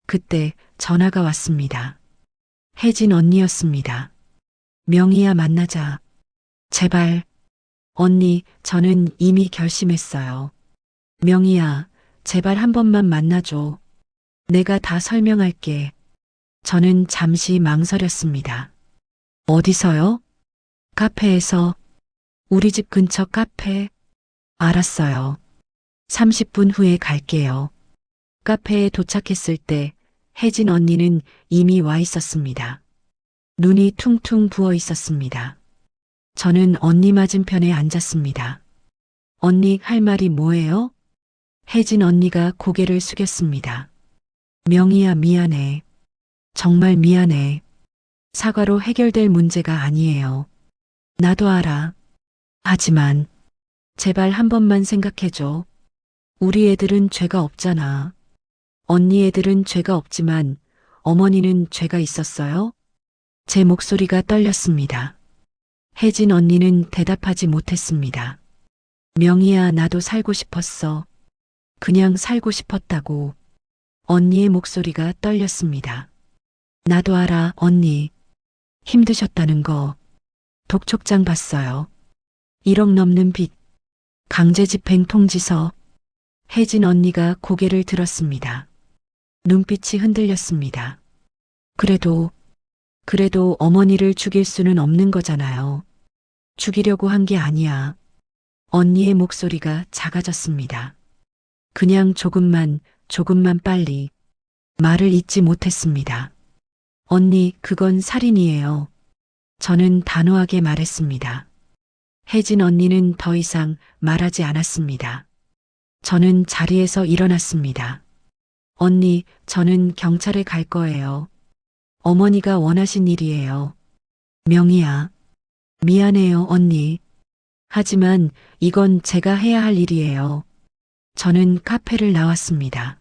그때 전화가 왔습니다. 혜진 언니였습니다. 명희야, 만나자. 제발. 언니, 저는 이미 결심했어요. 명희야, 제발 한 번만 만나줘. 내가 다 설명할게. 저는 잠시 망설였습니다. 어디서요? 카페에서. 우리 집 근처 카페. 알았어요. 30분 후에 갈게요. 카페에 도착했을 때 혜진 언니는 이미 와 있었습니다. 눈이 퉁퉁 부어 있었습니다. 저는 언니 맞은편에 앉았습니다. 언니, 할 말이 뭐예요? 혜진 언니가 고개를 숙였습니다. 명희야, 미안해. 정말 미안해. 사과로 해결될 문제가 아니에요. 나도 알아. 하지만 제발 한 번만 생각해줘. 우리 애들은 죄가 없잖아. 언니 애들은 죄가 없지만 어머니는 죄가 있었어요? 제 목소리가 떨렸습니다. 혜진 언니는 대답하지 못했습니다. 명희야, 나도 살고 싶었어. 그냥 살고 싶었다고. 언니의 목소리가 떨렸습니다. 나도 알아, 언니. 힘드셨다는 거. 독촉장 봤어요. 1억 넘는 빚. 강제집행 통지서. 혜진 언니가 고개를 들었습니다. 눈빛이 흔들렸습니다. 그래도 어머니를 죽일 수는 없는 거잖아요. 죽이려고 한 게 아니야. 언니의 목소리가 작아졌습니다. 그냥 조금만 빨리. 말을 잇지 못했습니다. 언니, 그건 살인이에요. 저는 단호하게 말했습니다. 혜진 언니는 더 이상 말하지 않았습니다. 저는 자리에서 일어났습니다. 언니, 저는 경찰에 갈 거예요. 어머니가 원하신 일이에요. 명희야. 미안해요, 언니. 하지만 이건 제가 해야 할 일이에요. 저는 카페를 나왔습니다.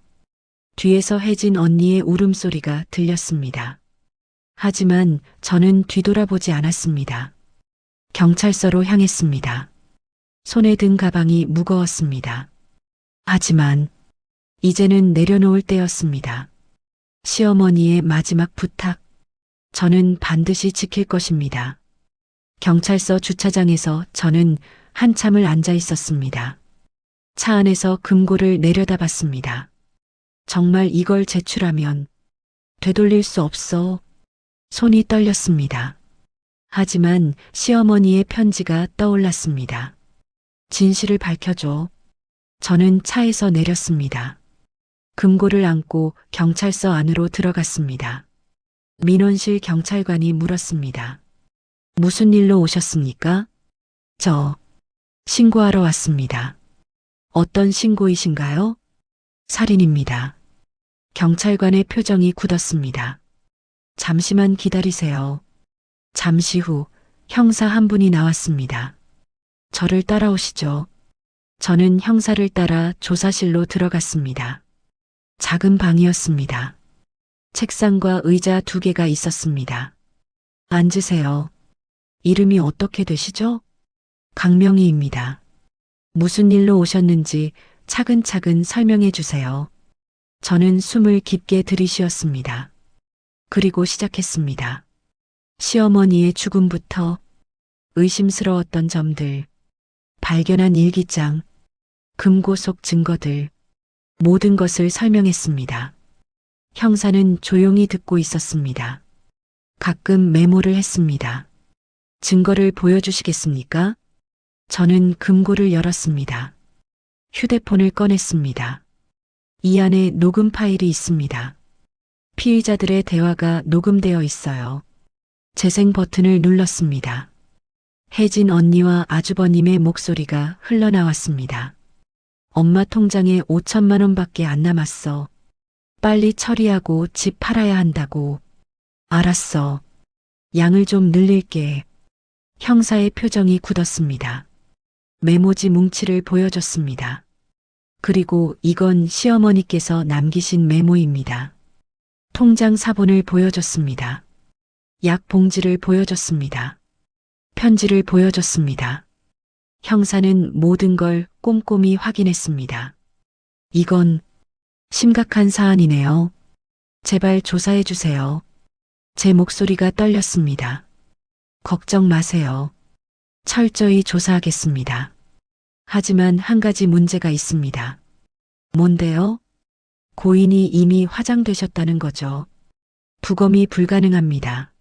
뒤에서 혜진 언니의 울음소리가 들렸습니다. 하지만 저는 뒤돌아보지 않았습니다. 경찰서로 향했습니다. 손에 든 가방이 무거웠습니다. 하지만 이제는 내려놓을 때였습니다. 시어머니의 마지막 부탁. 저는 반드시 지킬 것입니다. 경찰서 주차장에서 저는 한참을 앉아 있었습니다. 차 안에서 금고를 내려다봤습니다. 정말 이걸 제출하면 되돌릴 수 없어. 손이 떨렸습니다. 하지만 시어머니의 편지가 떠올랐습니다. 진실을 밝혀줘. 저는 차에서 내렸습니다. 금고를 안고 경찰서 안으로 들어갔습니다. 민원실 경찰관이 물었습니다. 무슨 일로 오셨습니까? 저 신고하러 왔습니다. 어떤 신고이신가요? 살인입니다. 경찰관의 표정이 굳었습니다. 잠시만 기다리세요. 잠시 후 형사 한 분이 나왔습니다. 저를 따라오시죠. 저는 형사를 따라 조사실로 들어갔습니다. 작은 방이었습니다. 책상과 의자 2개가 있었습니다. 앉으세요. 이름이 어떻게 되시죠? 강명희입니다. 무슨 일로 오셨는지 차근차근 설명해 주세요. 저는 숨을 깊게 들이쉬었습니다. 그리고 시작했습니다. 시어머니의 죽음부터 의심스러웠던 점들, 발견한 일기장, 금고 속 증거들, 모든 것을 설명했습니다. 형사는 조용히 듣고 있었습니다. 가끔 메모를 했습니다. 증거를 보여주시겠습니까? 저는 금고를 열었습니다. 휴대폰을 꺼냈습니다. 이 안에 녹음 파일이 있습니다. 피의자들의 대화가 녹음되어 있어요. 재생 버튼을 눌렀습니다. 혜진 언니와 아주버님의 목소리가 흘러나왔습니다. 엄마 통장에 5천만 원밖에 안 남았어. 빨리 처리하고 집 팔아야 한다고. 알았어. 양을 좀 늘릴게. 형사의 표정이 굳었습니다. 메모지 뭉치를 보여줬습니다. 그리고 이건 시어머니께서 남기신 메모입니다. 통장 사본을 보여줬습니다. 약 봉지를 보여줬습니다. 편지를 보여줬습니다. 형사는 모든 걸 꼼꼼히 확인했습니다. 이건 심각한 사안이네요. 제발 조사해 주세요. 제 목소리가 떨렸습니다. 걱정 마세요. 철저히 조사하겠습니다. 하지만 한 가지 문제가 있습니다. 뭔데요? 고인이 이미 화장되셨다는 거죠. 부검이 불가능합니다.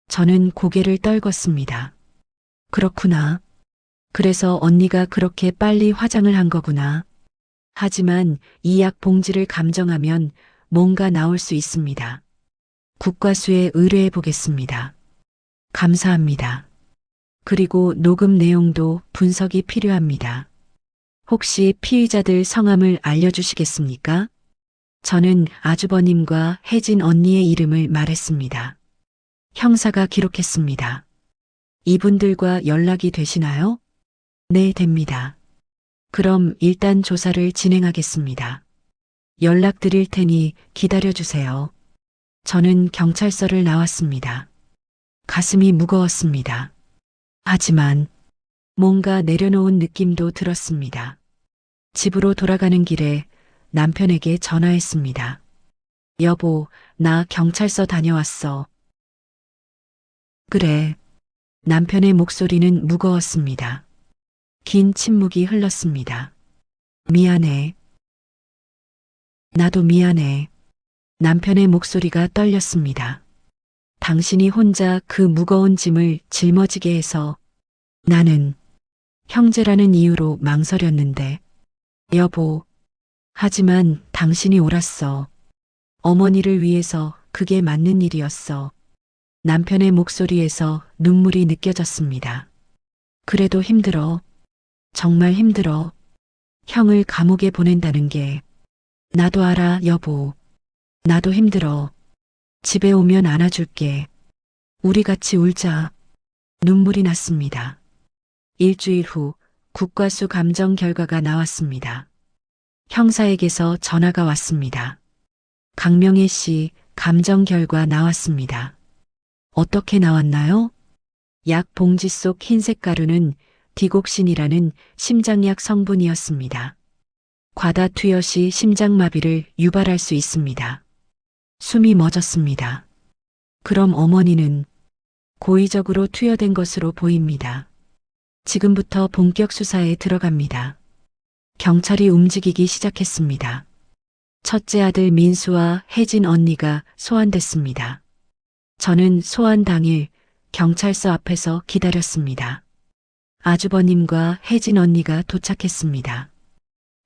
저는 고개를 떨궜습니다. 그렇구나. 그래서 언니가 그렇게 빨리 화장을 한 거구나. 하지만 이 약 봉지를 감정하면 뭔가 나올 수 있습니다. 국과수에 의뢰해 보겠습니다. 감사합니다. 그리고 녹음 내용도 분석이 필요합니다. 혹시 피의자들 성함을 알려주시겠습니까? 저는 아주버님과 혜진 언니의 이름을 말했습니다. 형사가 기록했습니다. 이분들과 연락이 되시나요? 네, 됩니다. 그럼 일단 조사를 진행하겠습니다. 연락드릴 테니 기다려주세요. 저는 경찰서를 나왔습니다. 가슴이 무거웠습니다. 하지만 뭔가 내려놓은 느낌도 들었습니다. 집으로 돌아가는 길에 남편에게 전화했습니다. 여보, 나 경찰서 다녀왔어. 그래. 남편의 목소리는 무거웠습니다. 긴 침묵이 흘렀습니다. 미안해. 나도 미안해. 남편의 목소리가 떨렸습니다. 당신이 혼자 그 무거운 짐을 짊어지게 해서 나는 형제라는 이유로 망설였는데, 여보, 하지만 당신이 옳았어. 어머니를 위해서 그게 맞는 일이었어. 남편의 목소리에서 눈물이 느껴졌습니다. 그래도 힘들어. 정말 힘들어. 형을 감옥에 보낸다는 게. 나도 알아, 여보. 나도 힘들어. 집에 오면 안아줄게. 우리 같이 울자. 눈물이 났습니다. 일주일 후 국과수 감정 결과가 나왔습니다. 형사에게서 전화가 왔습니다. 강명애 씨 감정 결과 나왔습니다. 어떻게 나왔나요? 약 봉지 속 흰색 가루는 디곡신이라는 심장약 성분이었습니다. 과다 투여 시 심장마비를 유발할 수 있습니다. 숨이 멎었습니다. 그럼 어머니는 고의적으로 투여된 것으로 보입니다. 지금부터 본격 수사에 들어갑니다. 경찰이 움직이기 시작했습니다. 첫째 아들 민수와 혜진 언니가 소환됐습니다. 저는 소환 당일 경찰서 앞에서 기다렸습니다. 아주버님과 혜진 언니가 도착했습니다.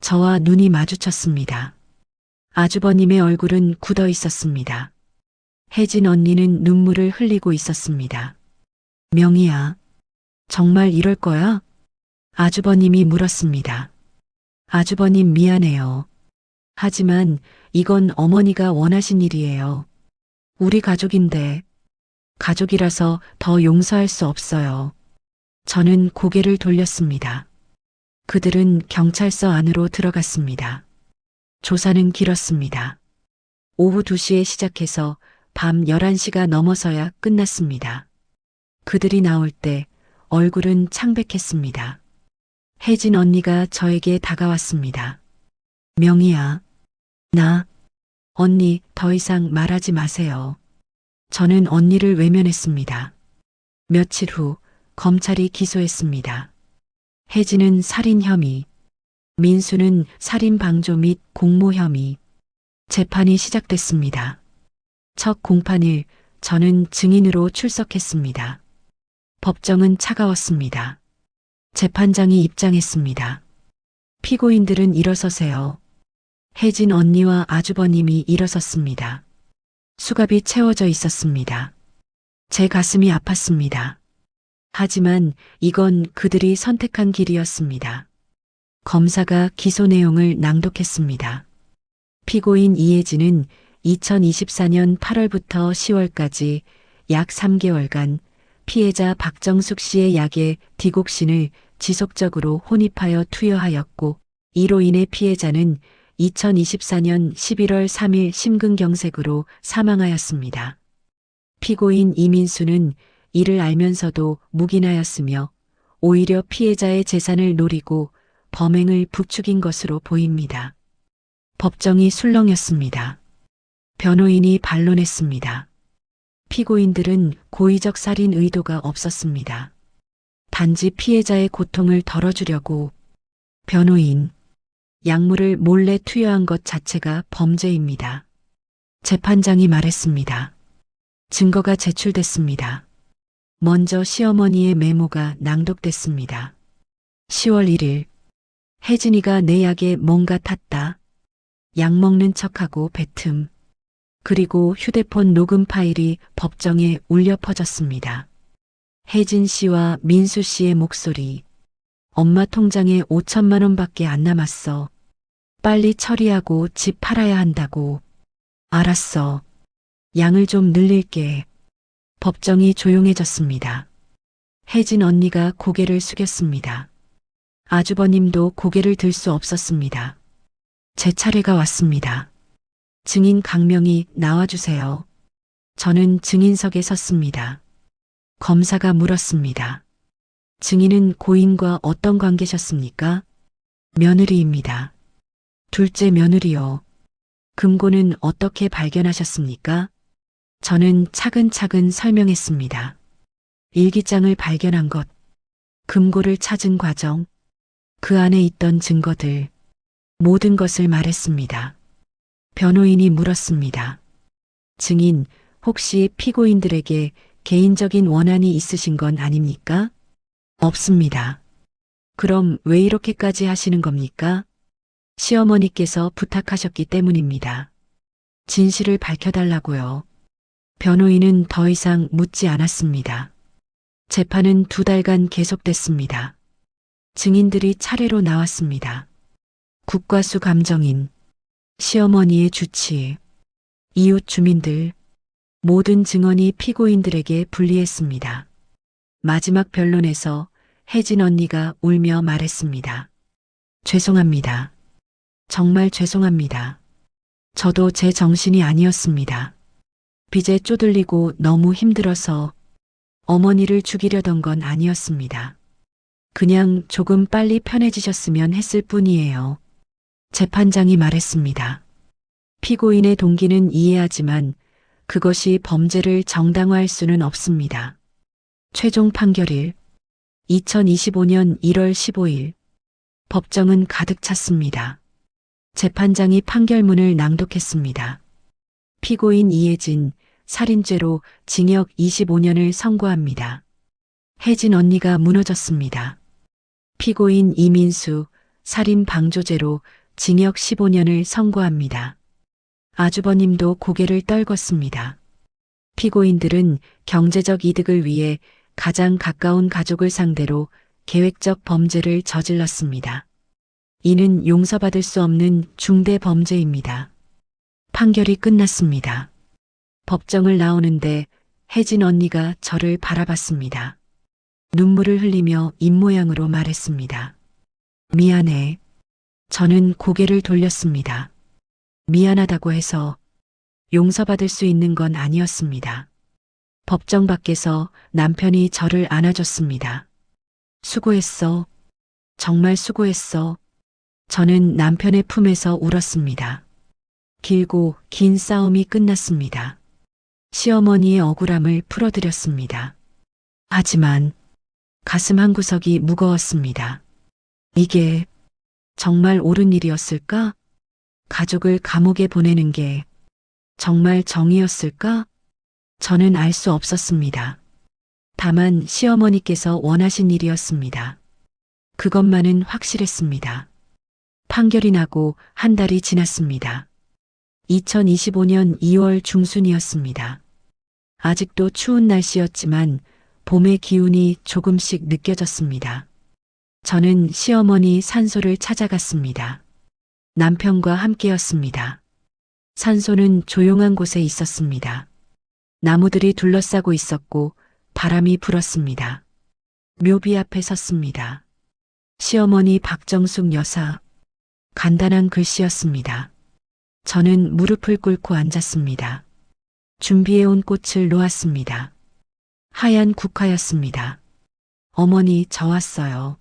저와 눈이 마주쳤습니다. 아주버님의 얼굴은 굳어 있었습니다. 혜진 언니는 눈물을 흘리고 있었습니다. 명희야, 정말 이럴 거야? 아주버님이 물었습니다. 아주버님 미안해요. 하지만 이건 어머니가 원하신 일이에요. 우리 가족인데, 가족이라서 더 용서할 수 없어요. 저는 고개를 돌렸습니다. 그들은 경찰서 안으로 들어갔습니다. 조사는 길었습니다. 오후 2시에 시작해서 밤 11시가 넘어서야 끝났습니다. 그들이 나올 때 얼굴은 창백했습니다. 혜진 언니가 저에게 다가왔습니다. 명희야, 언니 더 이상 말하지 마세요. 저는 언니를 외면했습니다. 며칠 후 검찰이 기소했습니다. 혜진은 살인 혐의, 민수는 살인 방조 및 공모 혐의. 재판이 시작됐습니다. 첫 공판일 저는 증인으로 출석했습니다. 법정은 차가웠습니다. 재판장이 입장했습니다. 피고인들은 일어서세요. 혜진 언니와 아주버님이 일어섰습니다. 수갑이 채워져 있었습니다. 제 가슴이 아팠습니다. 하지만 이건 그들이 선택한 길이었습니다. 검사가 기소 내용을 낭독했습니다. 피고인 이혜진은 2024년 8월부터 10월까지 약 3개월간 피해자 박정숙 씨의 약에 디곡신을 지속적으로 혼입하여 투여하였고, 이로 인해 피해자는 2024년 11월 3일 심근경색으로 사망하였습니다. 피고인 이민수는 이를 알면서도 묵인하였으며 오히려 피해자의 재산을 노리고 범행을 부추긴 것으로 보입니다. 법정이 술렁였습니다. 변호인이 반론했습니다. 피고인들은 고의적 살인 의도가 없었습니다. 단지 피해자의 고통을 덜어주려고. 변호인, 약물을 몰래 투여한 것 자체가 범죄입니다. 재판장이 말했습니다. 증거가 제출됐습니다. 먼저 시어머니의 메모가 낭독됐습니다. 10월 1일, 혜진이가 내 약에 뭔가 탔다. 약 먹는 척하고 뱉음. 그리고 휴대폰 녹음 파일이 법정에 울려 퍼졌습니다. 혜진 씨와 민수 씨의 목소리. 엄마 통장에 5천만 원밖에 안 남았어. 빨리 처리하고 집 팔아야 한다고. 알았어. 양을 좀 늘릴게. 법정이 조용해졌습니다. 혜진 언니가 고개를 숙였습니다. 아주버님도 고개를 들 수 없었습니다. 제 차례가 왔습니다. 증인 강명희 나와주세요. 저는 증인석에 섰습니다. 검사가 물었습니다. 증인은 고인과 어떤 관계셨습니까? 며느리입니다. 둘째 며느리요. 금고는 어떻게 발견하셨습니까? 저는 차근차근 설명했습니다. 일기장을 발견한 것, 금고를 찾은 과정, 그 안에 있던 증거들, 모든 것을 말했습니다. 변호인이 물었습니다. 증인, 혹시 피고인들에게 개인적인 원한이 있으신 건 아닙니까? 없습니다. 그럼 왜 이렇게까지 하시는 겁니까? 시어머니께서 부탁하셨기 때문입니다. 진실을 밝혀달라고요. 변호인은 더 이상 묻지 않았습니다. 재판은 2달간 계속됐습니다. 증인들이 차례로 나왔습니다. 국과수 감정인, 시어머니의 주치, 이웃 주민들, 모든 증언이 피고인들에게 불리했습니다. 마지막 변론에서 혜진 언니가 울며 말했습니다. 죄송합니다. 정말 죄송합니다. 저도 제 정신이 아니었습니다. 빚에 쪼들리고 너무 힘들어서 어머니를 죽이려던 건 아니었습니다. 그냥 조금 빨리 편해지셨으면 했을 뿐이에요. 재판장이 말했습니다. 피고인의 동기는 이해하지만 그것이 범죄를 정당화할 수는 없습니다. 최종 판결일 2025년 1월 15일 법정은 가득 찼습니다. 재판장이 판결문을 낭독했습니다. 피고인 이혜진 살인죄로 징역 25년을 선고합니다. 혜진 언니가 무너졌습니다. 피고인 이민수 살인 방조죄로 징역 15년을 선고합니다. 아주버님도 고개를 떨궜습니다. 피고인들은 경제적 이득을 위해 가장 가까운 가족을 상대로 계획적 범죄를 저질렀습니다. 이는 용서받을 수 없는 중대 범죄입니다. 판결이 끝났습니다. 법정을 나오는데 혜진 언니가 저를 바라봤습니다. 눈물을 흘리며 입모양으로 말했습니다. 미안해. 저는 고개를 돌렸습니다. 미안하다고 해서 용서받을 수 있는 건 아니었습니다. 법정 밖에서 남편이 저를 안아줬습니다. 수고했어. 정말 수고했어. 저는 남편의 품에서 울었습니다. 길고 긴 싸움이 끝났습니다. 시어머니의 억울함을 풀어드렸습니다. 하지만 가슴 한구석이 무거웠습니다. 이게 정말 옳은 일이었을까? 가족을 감옥에 보내는 게 정말 정의였을까? 저는 알 수 없었습니다. 다만 시어머니께서 원하신 일이었습니다. 그것만은 확실했습니다. 판결이 나고 한 달이 지났습니다. 2025년 2월 중순이었습니다. 아직도 추운 날씨였지만 봄의 기운이 조금씩 느껴졌습니다. 저는 시어머니 산소를 찾아갔습니다. 남편과 함께였습니다. 산소는 조용한 곳에 있었습니다. 나무들이 둘러싸고 있었고 바람이 불었습니다. 묘비 앞에 섰습니다. 시어머니 박정숙 여사, 간단한 글씨였습니다. 저는 무릎을 꿇고 앉았습니다. 준비해온 꽃을 놓았습니다. 하얀 국화였습니다. 어머니, 저 왔어요.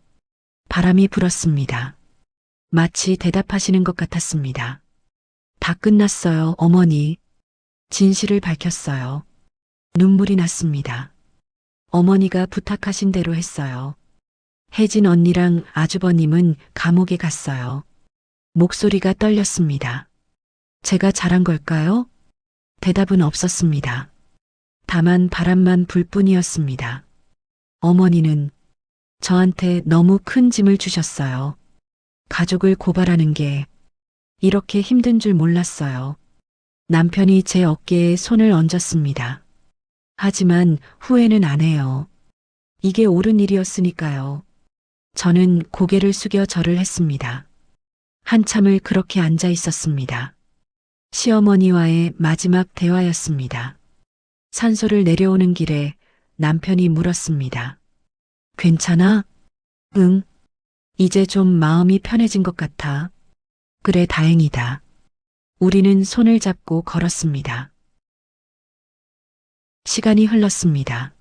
바람이 불었습니다. 마치 대답하시는 것 같았습니다. 다 끝났어요, 어머니. 진실을 밝혔어요. 눈물이 났습니다. 어머니가 부탁하신 대로 했어요. 혜진 언니랑 아주버님은 감옥에 갔어요. 목소리가 떨렸습니다. 제가 잘한 걸까요? 대답은 없었습니다. 다만 바람만 불 뿐이었습니다. 어머니는 저한테 너무 큰 짐을 주셨어요. 가족을 고발하는 게 이렇게 힘든 줄 몰랐어요. 남편이 제 어깨에 손을 얹었습니다. 하지만 후회는 안 해요. 이게 옳은 일이었으니까요. 저는 고개를 숙여 절을 했습니다. 한참을 그렇게 앉아 있었습니다. 시어머니와의 마지막 대화였습니다. 산소를 내려오는 길에 남편이 물었습니다. 괜찮아? 응. 이제 좀 마음이 편해진 것 같아. 그래, 다행이다. 우리는 손을 잡고 걸었습니다. 시간이 흘렀습니다.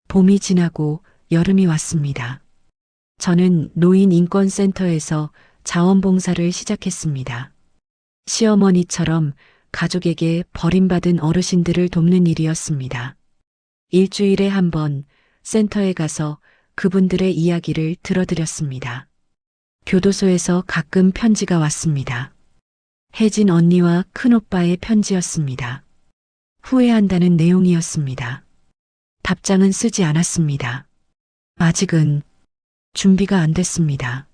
봄이 지나고 여름이 왔습니다. 저는 노인인권센터에서 자원봉사를 시작했습니다. 시어머니처럼 가족에게 버림받은 어르신들을 돕는 일이었습니다. 일주일에 한 번 센터에 가서 그분들의 이야기를 들어드렸습니다. 교도소에서 가끔 편지가 왔습니다. 혜진 언니와 큰오빠의 편지였습니다. 후회한다는 내용이었습니다. 답장은 쓰지 않았습니다. 아직은 준비가 안 됐습니다.